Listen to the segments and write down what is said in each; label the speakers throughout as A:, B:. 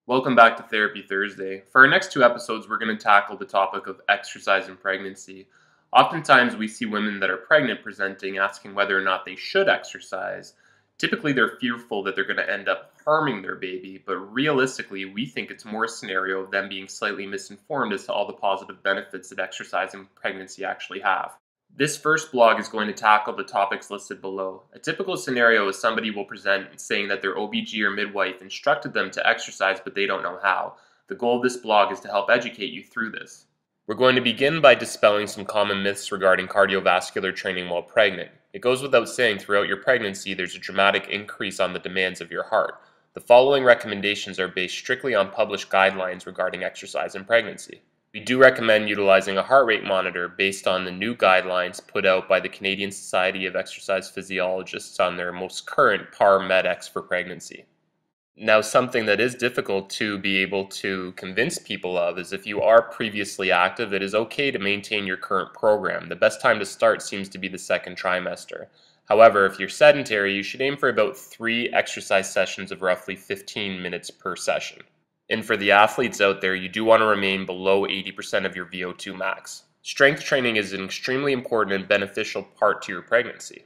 A: Welcome back to Therapy Thursday. For our next two episodes, we're going to tackle the topic of exercise in pregnancy. Oftentimes, we see women that are pregnant presenting asking whether or not they should exercise. Typically, they're fearful that they're going to end up harming their baby, but realistically, we think it's more a scenario of them being slightly misinformed as to all the positive benefits that exercise in pregnancy actually have. This first blog is going to tackle the topics listed below. A typical scenario is somebody will present saying that their OBG or midwife instructed them to exercise but they don't know how. The goal of this blog is to help educate you through this. We're going to begin by dispelling some common myths regarding cardiovascular training while pregnant. It goes without saying throughout your pregnancy there's a dramatic increase on the demands of your heart. The following recommendations are based strictly on published guidelines regarding exercise in pregnancy. We do recommend utilizing a heart rate monitor based on the new guidelines put out by the Canadian Society of Exercise Physiologists on their most current PAR Med-X for pregnancy. Now, something that is difficult to be able to convince people of is if you are previously active, it is okay to maintain your current program. The best time to start seems to be the second trimester. However, if you're sedentary, you should aim for about 3 exercise sessions of roughly 15 minutes per session. And for the athletes out there, you do want to remain below 80% of your VO2 max. Strength training is an extremely important and beneficial part to your pregnancy.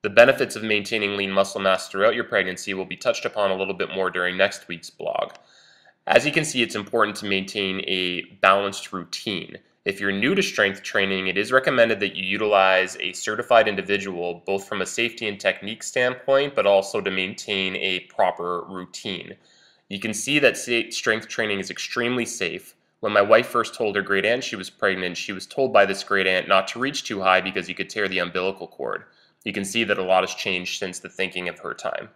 A: The benefits of maintaining lean muscle mass throughout your pregnancy will be touched upon a little bit more during next week's blog. As you can see, it's important to maintain a balanced routine. If you're new to strength training, it is recommended that you utilize a certified individual, both from a safety and technique standpoint, but also to maintain a proper routine. You can see that strength training is extremely safe. When my wife first told her great aunt she was pregnant, she was told by this great aunt not to reach too high because you could tear the umbilical cord. You can see that a lot has changed since the thinking of her time.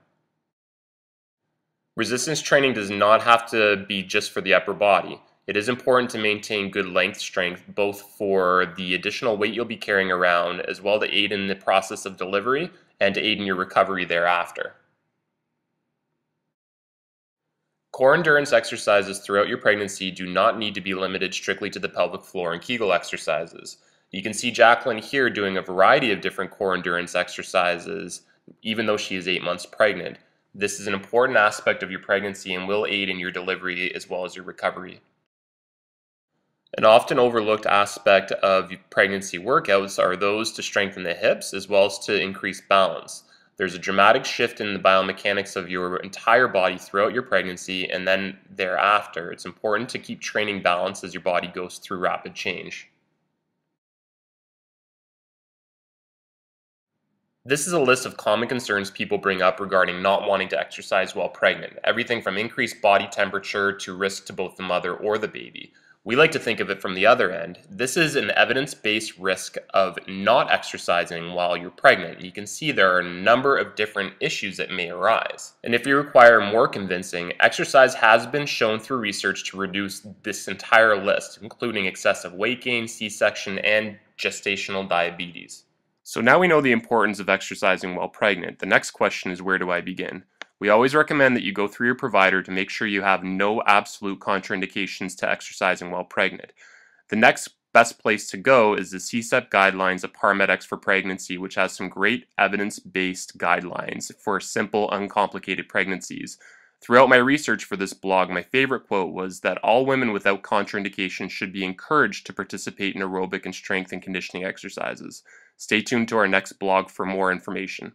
A: Resistance training does not have to be just for the upper body. It is important to maintain good length strength, both for the additional weight you'll be carrying around, as well to aid in the process of delivery and to aid in your recovery thereafter. Core endurance exercises throughout your pregnancy do not need to be limited strictly to the pelvic floor and Kegel exercises. You can see Jacqueline here doing a variety of different core endurance exercises, even though she is 8 months pregnant. This is an important aspect of your pregnancy and will aid in your delivery as well as your recovery. An often overlooked aspect of pregnancy workouts are those to strengthen the hips as well as to increase balance. There's a dramatic shift in the biomechanics of your entire body throughout your pregnancy and then thereafter. It's important to keep training balance as your body goes through rapid change. This is a list of common concerns people bring up regarding not wanting to exercise while pregnant. Everything from increased body temperature to risk to both the mother or the baby. We like to think of it from the other end. This is an evidence-based risk of not exercising while you're pregnant. You can see there are a number of different issues that may arise. And if you require more convincing, exercise has been shown through research to reduce this entire list, including excessive weight gain, C-section, and gestational diabetes. So now we know the importance of exercising while pregnant. The next question is, where do I begin? We always recommend that you go through your provider to make sure you have no absolute contraindications to exercising while pregnant. The next best place to go is the CSEP guidelines of PAR Med-X for pregnancy, which has some great evidence-based guidelines for simple, uncomplicated pregnancies. Throughout my research for this blog, my favorite quote was that all women without contraindications should be encouraged to participate in aerobic and strength and conditioning exercises. Stay tuned to our next blog for more information.